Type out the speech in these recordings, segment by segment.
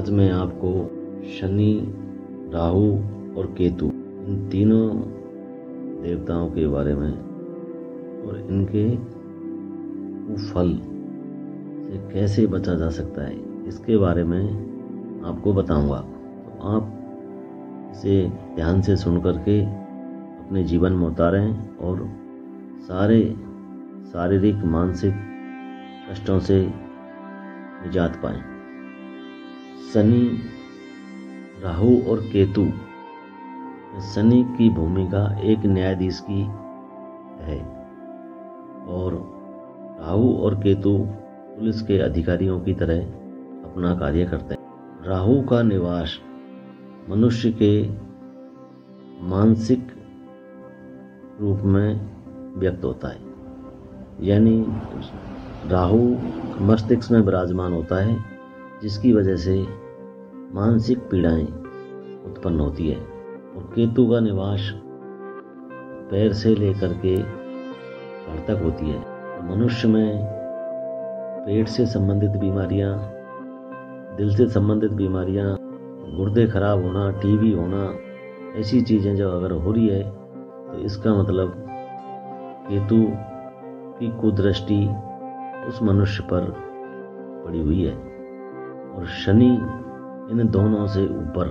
आज मैं आपको शनि, राहु और केतु इन तीनों देवताओं के बारे में और इनके कुफल से कैसे बचा जा सकता है इसके बारे में आपको बताऊंगा। तो आप इसे ध्यान से सुन करके अपने जीवन में उतारें और सारे शारीरिक मानसिक कष्टों से निजात पाएं। शनि, राहु और केतु। शनि की भूमिका एक न्यायाधीश की है और राहु और केतु पुलिस के अधिकारियों की तरह अपना कार्य करते हैं। राहु का निवास मनुष्य के मानसिक रूप में व्यक्त होता है, यानी राहु मस्तिष्क में विराजमान होता है, जिसकी वजह से मानसिक पीड़ाएं उत्पन्न होती है। और केतु का निवास पैर से लेकर के धड़ तक होती है। तो मनुष्य में पेट से संबंधित बीमारियां, दिल से संबंधित बीमारियां, गुर्दे खराब होना, टीबी होना, ऐसी चीज़ें जब अगर हो रही है तो इसका मतलब केतु की कुदृष्टि उस मनुष्य पर पड़ी हुई है। और शनि इन दोनों से ऊपर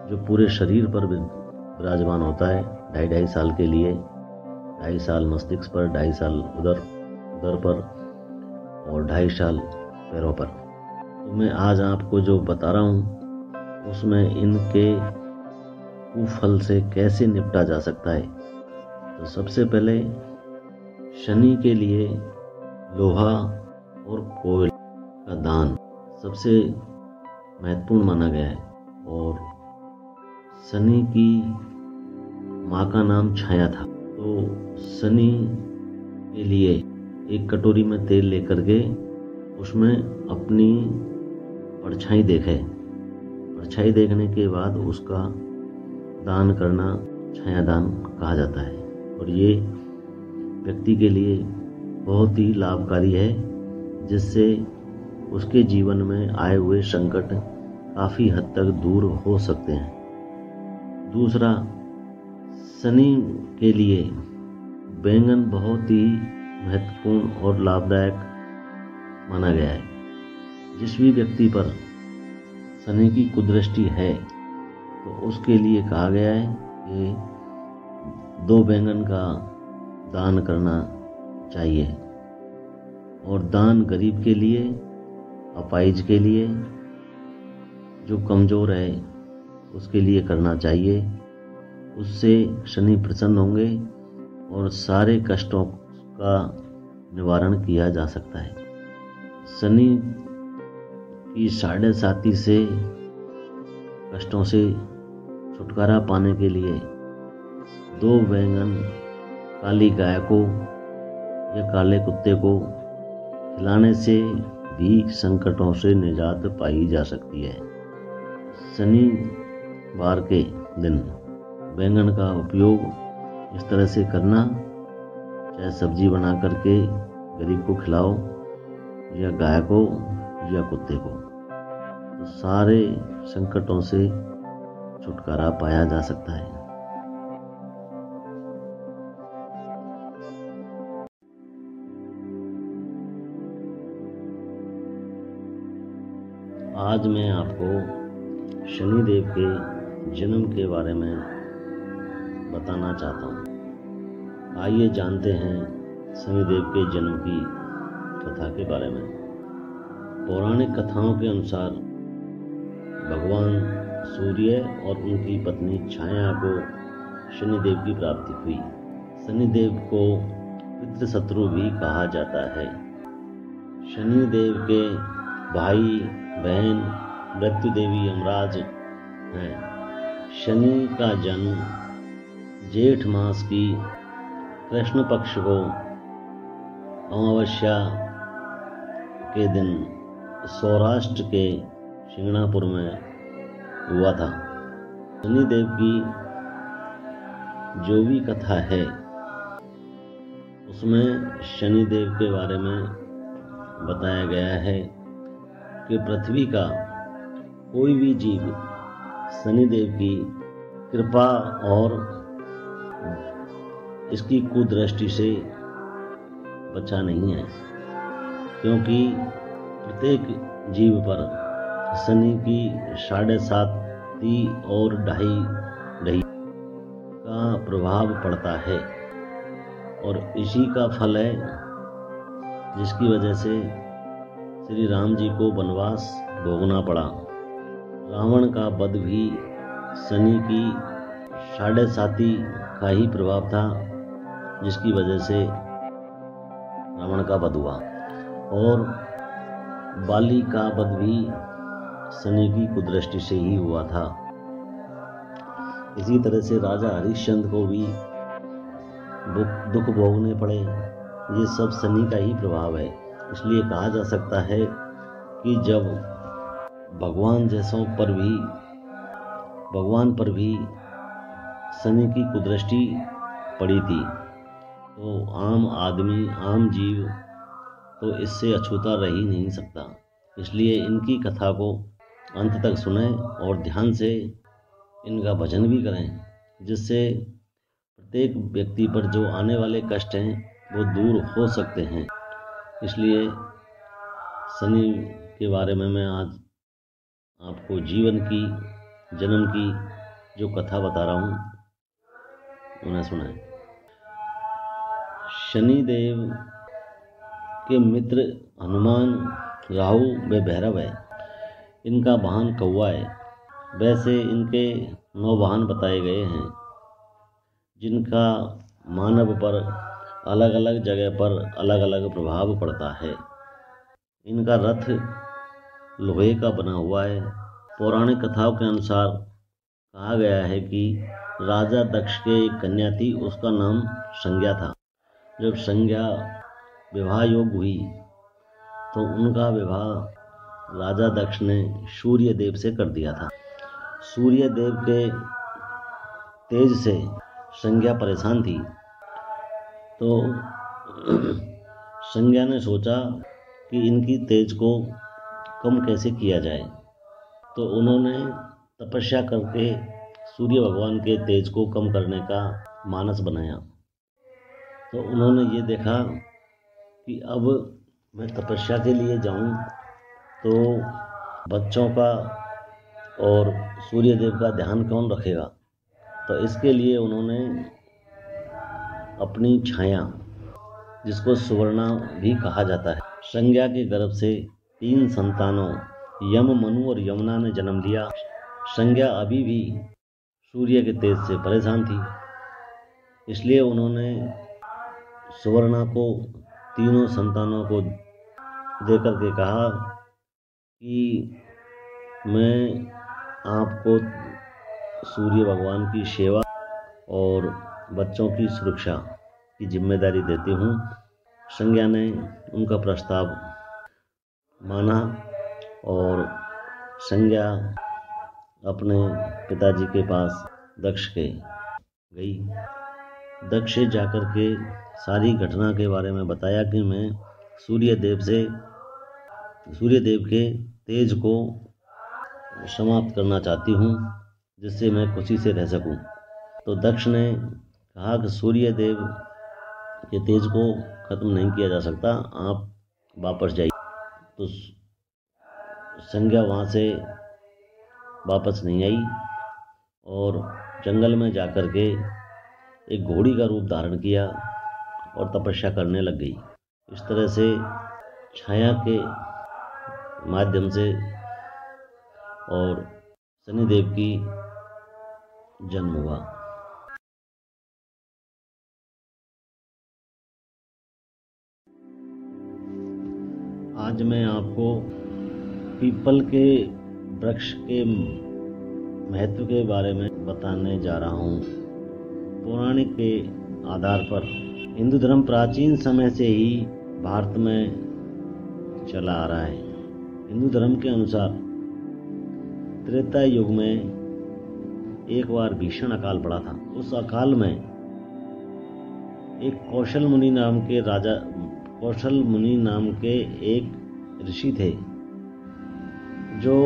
जो पूरे शरीर पर विराजमान होता है, 2.5 साल के लिए, 2.5 साल मस्तिष्क पर, 2.5 साल उदर पर और 2.5 साल पैरों पर। तो मैं आज आपको जो बता रहा हूँ उसमें इनके कुफल से कैसे निपटा जा सकता है। तो सबसे पहले शनि के लिए लोहा और कोयला का दान सबसे महत्वपूर्ण माना गया है। और शनि की माँ का नाम छाया था, तो शनि के लिए एक कटोरी में तेल लेकर के उसमें अपनी परछाई देखे। परछाई देखने के बाद उसका दान करना छायादान कहा जाता है। और ये व्यक्ति के लिए बहुत ही लाभकारी है, जिससे उसके जीवन में आए हुए संकट काफ़ी हद तक दूर हो सकते हैं। दूसरा, शनि के लिए बैंगन बहुत ही महत्वपूर्ण और लाभदायक माना गया है। जिस भी व्यक्ति पर शनि की कुदृष्टि है तो उसके लिए कहा गया है कि 2 बैंगन का दान करना चाहिए। और दान गरीब के लिए, अपाहिज के लिए, जो कमज़ोर है उसके लिए करना चाहिए। उससे शनि प्रसन्न होंगे और सारे कष्टों का निवारण किया जा सकता है। शनि की 7.5 से कष्टों से छुटकारा पाने के लिए 2 बैंगन काली गाय को या काले कुत्ते को खिलाने से भी संकटों से निजात पाई जा सकती है। शनिवार के दिन बैंगन का उपयोग इस तरह से करना, चाहे सब्जी बना करके गरीब को खिलाओ या गाय को या कुत्ते को, तो सारे संकटों से छुटकारा पाया जा सकता है। आज मैं आपको शनिदेव के जन्म के बारे में बताना चाहता हूँ। आइए जानते हैं शनिदेव के जन्म की कथा के बारे में। पौराणिक कथाओं के अनुसार भगवान सूर्य और उनकी पत्नी छाया को शनिदेव की प्राप्ति हुई। शनिदेव को पितृशत्रु भी कहा जाता है। शनिदेव के भाई बहन मृत्यु देवी यमराज हैं। शनि का जन्म जेठ मास की कृष्ण पक्ष को अमावस्या के दिन सौराष्ट्र के शिंगणापुर में हुआ था। शनिदेव की जो भी कथा है उसमें शनिदेव के बारे में बताया गया है कि पृथ्वी का कोई भी जीव शनिदेव की कृपा और इसकी कुदृष्टि से बचा नहीं है, क्योंकि प्रत्येक जीव पर शनि की 7.5 और 2.5 का प्रभाव पड़ता है, और इसी का फल है जिसकी वजह से श्री राम जी को वनवास भोगना पड़ा। रावण का वध भी शनि की 7.5 का ही प्रभाव था, जिसकी वजह से रावण का वध हुआ, और बाली का वध भी शनि की कुदृष्टि से ही हुआ था। इसी तरह से राजा हरिश्चंद्र को भी दुख भोगने पड़े। ये सब शनि का ही प्रभाव है। इसलिए कहा जा सकता है कि जब भगवान पर भी शनि की कुदृष्टि पड़ी थी, तो आम आदमी, आम जीव तो इससे अछूता रह ही नहीं सकता। इसलिए इनकी कथा को अंत तक सुने और ध्यान से इनका भजन भी करें, जिससे प्रत्येक व्यक्ति पर जो आने वाले कष्ट हैं वो दूर हो सकते हैं। इसलिए शनि के बारे में मैं आज आपको जीवन की, जन्म की जो कथा बता रहा हूँ, उन्हें सुनाएं। शनिदेव के मित्र हनुमान, राहु व भैरव है। इनका वाहन कौवा है। वैसे इनके 9 वाहन बताए गए हैं, जिनका मानव पर अलग अलग जगह पर अलग अलग प्रभाव पड़ता है। इनका रथ लोहे का बना हुआ है। पौराणिक कथाओं के अनुसार कहा गया है कि राजा दक्ष के एक कन्या थी, उसका नाम संज्ञा था। जब संज्ञा विवाह योग्य हुई तो उनका विवाह राजा दक्ष ने सूर्य देव से कर दिया था। सूर्य देव के तेज से संज्ञा परेशान थी, तो संज्ञा ने सोचा कि इनकी तेज को कम कैसे किया जाए। तो उन्होंने तपस्या करके सूर्य भगवान के तेज को कम करने का मानस बनाया। तो उन्होंने ये देखा कि अब मैं तपस्या के लिए जाऊं तो बच्चों का और सूर्य देव का ध्यान कौन रखेगा। तो इसके लिए उन्होंने अपनी छाया, जिसको सुवर्णा भी कहा जाता है, संज्ञा के गर्भ से 3 संतानों यम, मनु और यमुना ने जन्म लिया। संज्ञा अभी भी सूर्य के तेज से परेशान थी, इसलिए उन्होंने सुवर्णा को तीनों संतानों को देकर के कहा कि मैं आपको सूर्य भगवान की सेवा और बच्चों की सुरक्षा की जिम्मेदारी देती हूँ। संज्ञा ने उनका प्रस्ताव माना और संज्ञा अपने पिताजी के पास दक्ष के गई। दक्ष से जाकर के सारी घटना के बारे में बताया कि मैं सूर्य देव के तेज को समाप्त करना चाहती हूँ, जिससे मैं खुशी से रह सकूं। तो दक्ष ने कहा कि सूर्य देव के तेज को खत्म नहीं किया जा सकता, आप वापस जाइए। तो संज्ञा वहाँ से वापस नहीं आई और जंगल में जाकर के एक घोड़ी का रूप धारण किया और तपस्या करने लग गई। इस तरह से छाया के माध्यम से और शनिदेव की जन्म हुआ। आज मैं आपको पीपल के वृक्ष के महत्व के बारे में बताने जा रहा हूँ। पौराणिक के आधार पर हिंदू धर्म प्राचीन समय से ही भारत में चला आ रहा है। हिंदू धर्म के अनुसार त्रेता युग में एक बार भीषण अकाल पड़ा था। उस अकाल में एक कौशल मुनि नाम के एक ऋषि थे, जो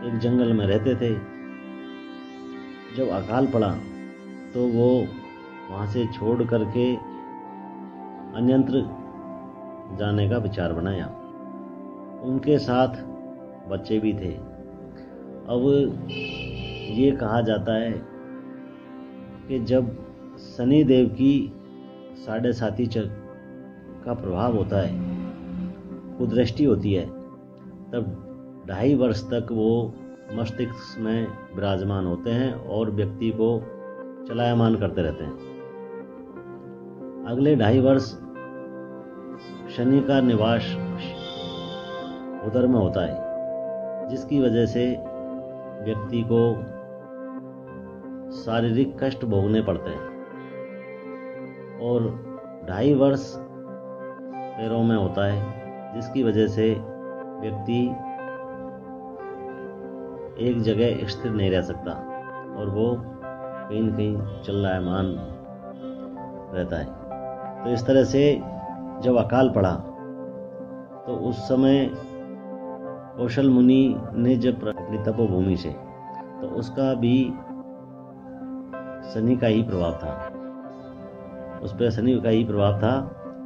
एक जंगल में रहते थे। जब अकाल पड़ा तो वो वहाँ से छोड़ करके अन्यंत्र जाने का विचार बनाया। उनके साथ बच्चे भी थे। अब ये कहा जाता है कि जब शनि देव की 7.5 का प्रभाव होता है, कुदृष्टि होती है, तब 2.5 वर्ष तक वो मस्तिष्क में विराजमान होते हैं और व्यक्ति को चलायमान करते रहते हैं। अगले 2.5 वर्ष शनि का निवास उदर में होता है, जिसकी वजह से व्यक्ति को शारीरिक कष्ट भोगने पड़ते हैं। और 2.5 वर्ष पैरों में होता है, जिसकी वजह से व्यक्ति एक जगह स्थिर नहीं रह सकता और वो कहीं न कहीं चलायमान रहता है। तो इस तरह से जब अकाल पड़ा तो उस समय कौशल मुनि ने जब अपनी तपोभूमि से, तो उसका भी शनि का ही प्रभाव था, उस पर शनि का ही प्रभाव था,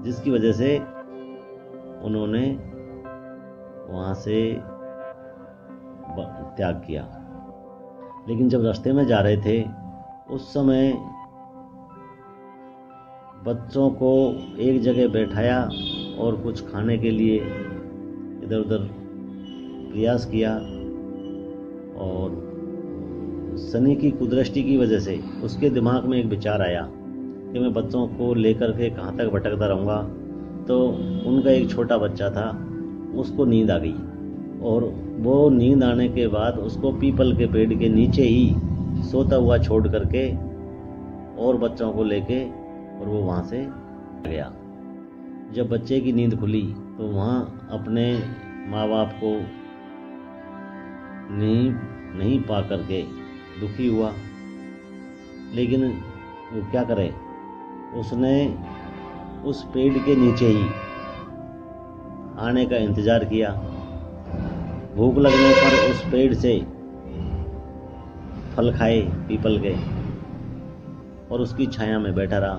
जिसकी वजह से उन्होंने वहाँ से त्याग किया। लेकिन जब रास्ते में जा रहे थे उस समय बच्चों को एक जगह बैठाया और कुछ खाने के लिए इधर उधर प्रयास किया। और शनि की कुदृष्टि की वजह से उसके दिमाग में एक विचार आया कि मैं बच्चों को लेकर के कहाँ तक भटकता रहूँगा। तो उनका एक छोटा बच्चा था, उसको नींद आ गई और वो नींद आने के बाद उसको पीपल के पेड़ के नीचे ही सोता हुआ छोड़ करके और बच्चों को लेके और वो वहाँ से गया। जब बच्चे की नींद खुली तो वहाँ अपने माँ बाप को नहीं पा करके दुखी हुआ। लेकिन वो क्या करे, उसने उस पेड़ के नीचे ही आने का इंतजार किया। भूख लगने पर उस पेड़ से फल खाए पीपल के और उसकी छाया में बैठा रहा।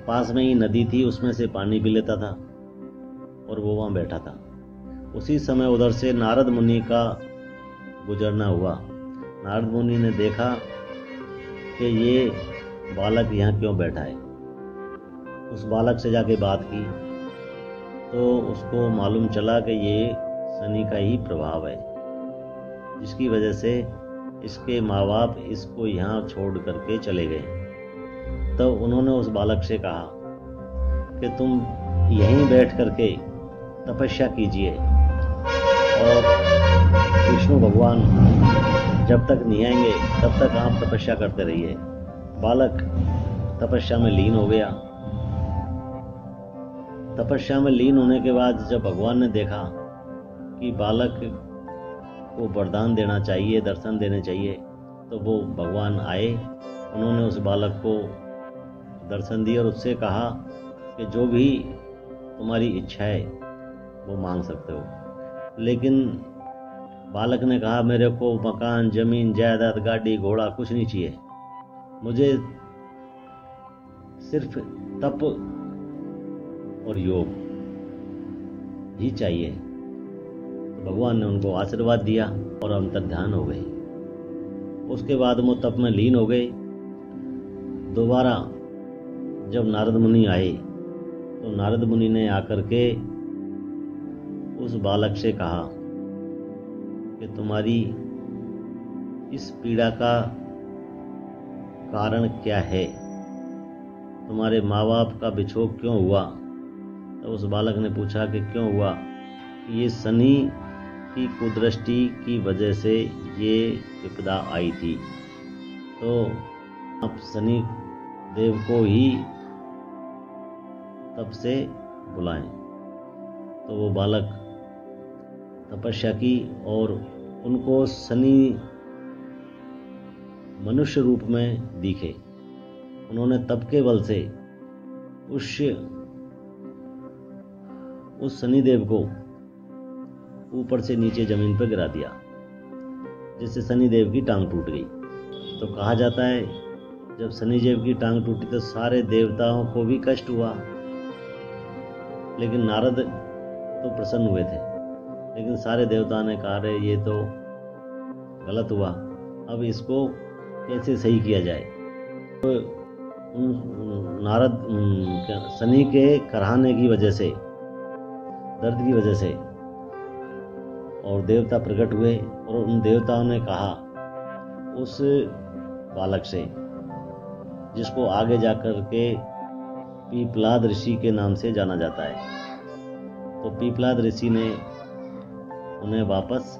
पास में ही नदी थी, उसमें से पानी पी लेता था और वो वहाँ बैठा था। उसी समय उधर से नारद मुनि का गुजरना हुआ। नारद मुनि ने देखा कि ये बालक यहाँ क्यों बैठा है। उस बालक से जाके बात की तो उसको मालूम चला कि ये शनि का ही प्रभाव है, जिसकी वजह से इसके माँ बाप इसको यहाँ छोड़ करके चले गए। तो उन्होंने उस बालक से कहा कि तुम यहीं बैठ करके तपस्या कीजिए और विष्णु भगवान जब तक नहीं आएंगे तब तक आप तपस्या करते रहिए। बालक तपस्या में लीन हो गया। तपस्या में लीन होने के बाद जब भगवान ने देखा कि बालक को वरदान देना चाहिए, दर्शन देने चाहिए, तो वो भगवान आए। उन्होंने उस बालक को दर्शन दिए और उससे कहा कि जो भी तुम्हारी इच्छा है वो मांग सकते हो। लेकिन बालक ने कहा, मेरे को मकान, जमीन, जायदाद, गाड़ी, घोड़ा कुछ नहीं चाहिए, मुझे सिर्फ तप और योग ही चाहिए। तो भगवान ने उनको आशीर्वाद दिया और अंतर्ध्यान हो गए। उसके बाद वो तप में लीन हो गए। दोबारा जब नारद मुनि आए तो नारद मुनि ने आकर के उस बालक से कहा कि तुम्हारी इस पीड़ा का कारण क्या है, तुम्हारे माँ बाप का विछोह क्यों हुआ। तो उस बालक ने पूछा कि क्यों हुआ। ये शनि की कुदृष्टि की वजह से ये विपदा आई थी, तो आप शनि देव को ही तब से बुलाएं। तो वो बालक तपस्या की और उनको शनि मनुष्य रूप में दिखे। उन्होंने तप के बल से उस शनिदेव को ऊपर से नीचे जमीन पर गिरा दिया जिससे शनिदेव की टांग टूट गई। तो कहा जाता है जब शनिदेव की टांग टूटी तो सारे देवताओं को भी कष्ट हुआ, लेकिन नारद तो प्रसन्न हुए थे। लेकिन सारे देवताओं ने कहा रे ये तो गलत हुआ, अब इसको कैसे सही किया जाए। तो नारद शनि के कराहने की वजह से, दर्द की वजह से और देवता प्रकट हुए और उन देवताओं ने कहा उस बालक से, जिसको आगे जाकर के पीपलाद ऋषि के नाम से जाना जाता है। तो पीपलाद ऋषि ने उन्हें वापस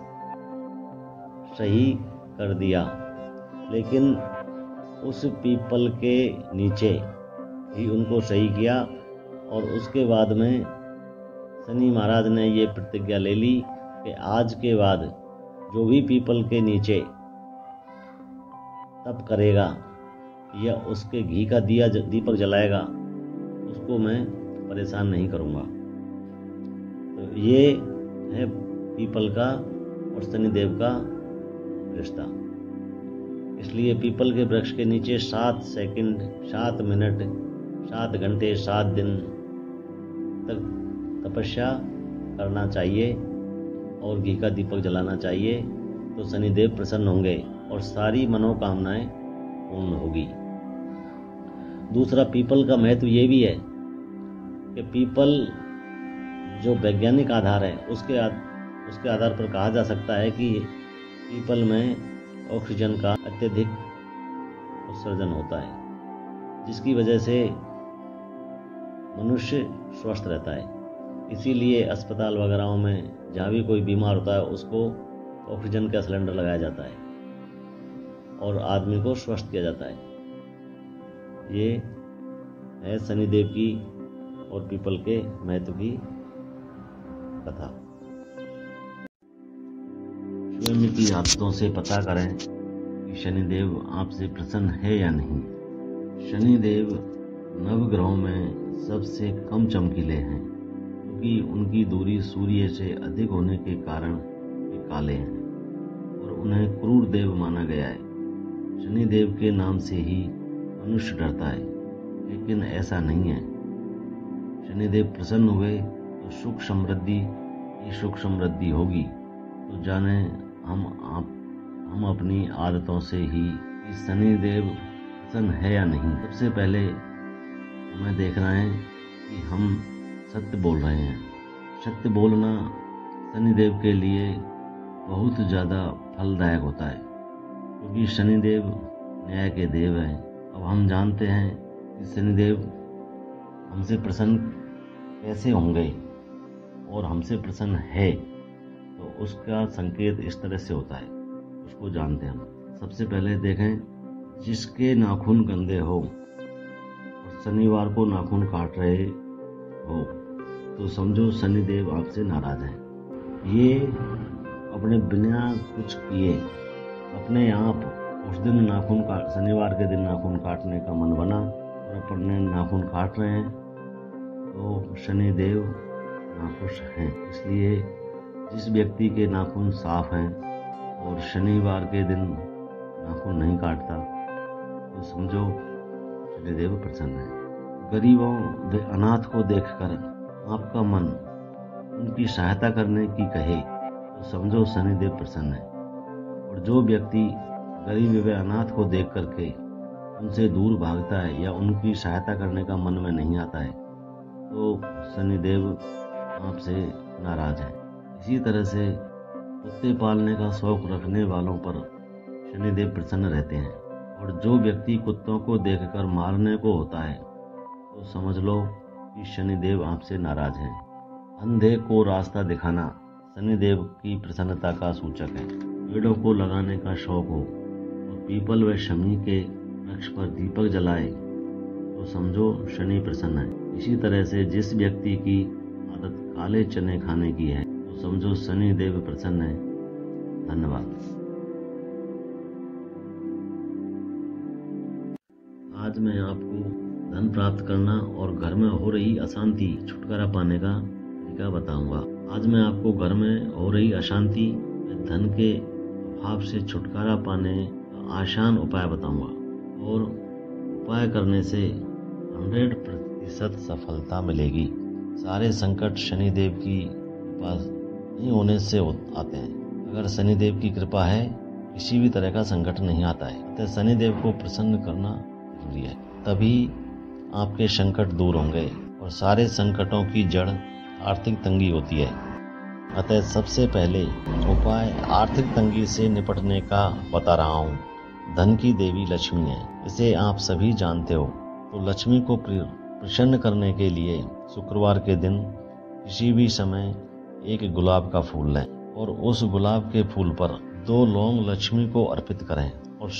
सही कर दिया, लेकिन उस पीपल के नीचे ही उनको सही किया। और उसके बाद में शनि महाराज ने ये प्रतिज्ञा ले ली कि आज के बाद जो भी पीपल के नीचे तप करेगा या उसके घी का दीपक जलाएगा उसको मैं परेशान नहीं करूँगा। तो ये है पीपल का और शनिदेव का रिश्ता। इसलिए पीपल के वृक्ष के नीचे 7 सेकंड, 7 मिनट, 7 घंटे, 7 दिन तक तपस्या करना चाहिए और घी का दीपक जलाना चाहिए। तो शनिदेव प्रसन्न होंगे और सारी मनोकामनाएं पूर्ण होगी। दूसरा, पीपल का महत्व ये भी है कि पीपल जो वैज्ञानिक आधार है उसके आधार पर कहा जा सकता है कि पीपल में ऑक्सीजन का अत्यधिक उत्सर्जन होता है, जिसकी वजह से मनुष्य स्वस्थ रहता है। इसीलिए अस्पताल वगैरह में जहाँ भी कोई बीमार होता है उसको ऑक्सीजन का सिलेंडर लगाया जाता है और आदमी को स्वस्थ किया जाता है। ये है शनिदेव की और पीपल के महत्व की कथा। स्वयं की आदतों से पता करें कि शनिदेव आपसे प्रसन्न है या नहीं। शनिदेव नवग्रहों में सबसे कम चमकीले हैं, क्योंकि उनकी दूरी सूर्य से अधिक होने के कारण वे काले हैं और उन्हें क्रूर देव माना गया है। शनिदेव के नाम से ही मनुष्य डरता है, लेकिन ऐसा नहीं है। शनिदेव प्रसन्न हुए तो सुख समृद्धि होगी। तो जाने हम अपनी आदतों से ही कि शनिदेव प्रसन्न है या नहीं। सबसे पहले हमें देखना है कि हम सत्य बोल रहे हैं। सत्य बोलना शनिदेव के लिए बहुत ज़्यादा फलदायक होता है, क्योंकि शनिदेव न्याय के देव हैं। अब हम जानते हैं कि शनिदेव हमसे प्रसन्न कैसे होंगे और हमसे प्रसन्न है, तो उसका संकेत इस तरह से होता है, उसको जानते हैं हम। सबसे पहले देखें, जिसके नाखून गंदे हो और शनिवार को नाखून काट रहे हो तो समझो शनिदेव आपसे नाराज है। ये अपने बिना कुछ किए अपने आप उस दिन शनिवार के दिन नाखून काटने का मन बना और अपने नाखून काट रहे हैं, तो शनिदेव नाखुश हैं। इसलिए जिस व्यक्ति के नाखून साफ हैं और शनिवार के दिन नाखून नहीं काटता तो समझो शनिदेव प्रसन्न है। गरीबों व अनाथ को देखकर आपका मन उनकी सहायता करने की कहे तो समझो शनिदेव प्रसन्न है। और जो व्यक्ति गरीब व अनाथ को देख करके उनसे दूर भागता है या उनकी सहायता करने का मन में नहीं आता है तो शनिदेव आपसे नाराज है। इसी तरह से कुत्ते पालने का शौक रखने वालों पर शनिदेव प्रसन्न रहते हैं। और जो व्यक्ति कुत्तों को देखकर मारने को होता है तो समझ लो कि शनिदेव आपसे नाराज हैं। अंधे को रास्ता दिखाना शनिदेव की प्रसन्नता का सूचक है। पेड़ों को लगाने का शौक हो और पीपल व शमी के वृक्ष पर दीपक जलाए तो समझो शनि प्रसन्न है। इसी तरह से जिस व्यक्ति की आदत काले चने खाने की है तो समझो शनिदेव प्रसन्न है। धन्यवाद। आज मैं आपको धन प्राप्त करना और घर में हो रही अशांति छुटकारा पाने का तरीका बताऊंगा। आज मैं आपको घर में हो रही अशांति, धन के आपसे छुटकारा पाने का आसान उपाय बताऊंगा और उपाय करने से 100% सफलता मिलेगी। सारे संकट शनिदेव की कृपा नहीं होने से आते हैं। अगर शनिदेव की कृपा है किसी भी तरह का संकट नहीं आता है। अतः शनिदेव को प्रसन्न करना जरूरी है, तभी आपके संकट दूर होंगे। और सारे संकटों की जड़ आर्थिक तंगी होती है। अतः सबसे पहले उपाय आर्थिक तंगी से निपटने का बता रहा हूँ। धन की देवी लक्ष्मी है, इसे आप सभी जानते हो। तो लक्ष्मी को प्रसन्न करने के लिए शुक्रवार के दिन किसी भी समय एक गुलाब का फूल लें और उस गुलाब के फूल पर 2 लौंग लक्ष्मी को अर्पित करें। और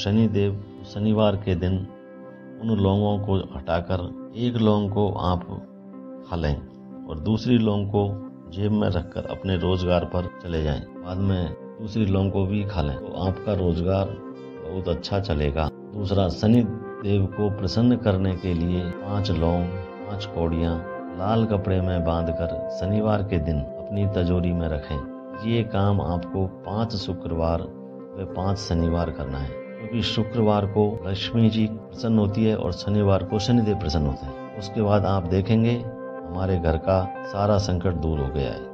शनिवार के दिन उन लौंगों को हटाकर एक लौंग को आप खा लें और दूसरी लौंग को जेब में रखकर अपने रोजगार पर चले जाएं। बाद में दूसरी लौंग को भी खा लें तो आपका रोजगार बहुत अच्छा चलेगा। दूसरा, शनि देव को प्रसन्न करने के लिए 5 लौंग 5 कौड़ियाँ लाल कपड़े में बांधकर शनिवार के दिन अपनी तिजोरी में रखें। ये काम आपको 5 शुक्रवार व 5 शनिवार करना है, क्योंकि शुक्रवार को लक्ष्मी जी प्रसन्न होती है और शनिवार को शनिदेव प्रसन्न होते हैं। उसके बाद आप देखेंगे हमारे घर का सारा संकट दूर हो गया है।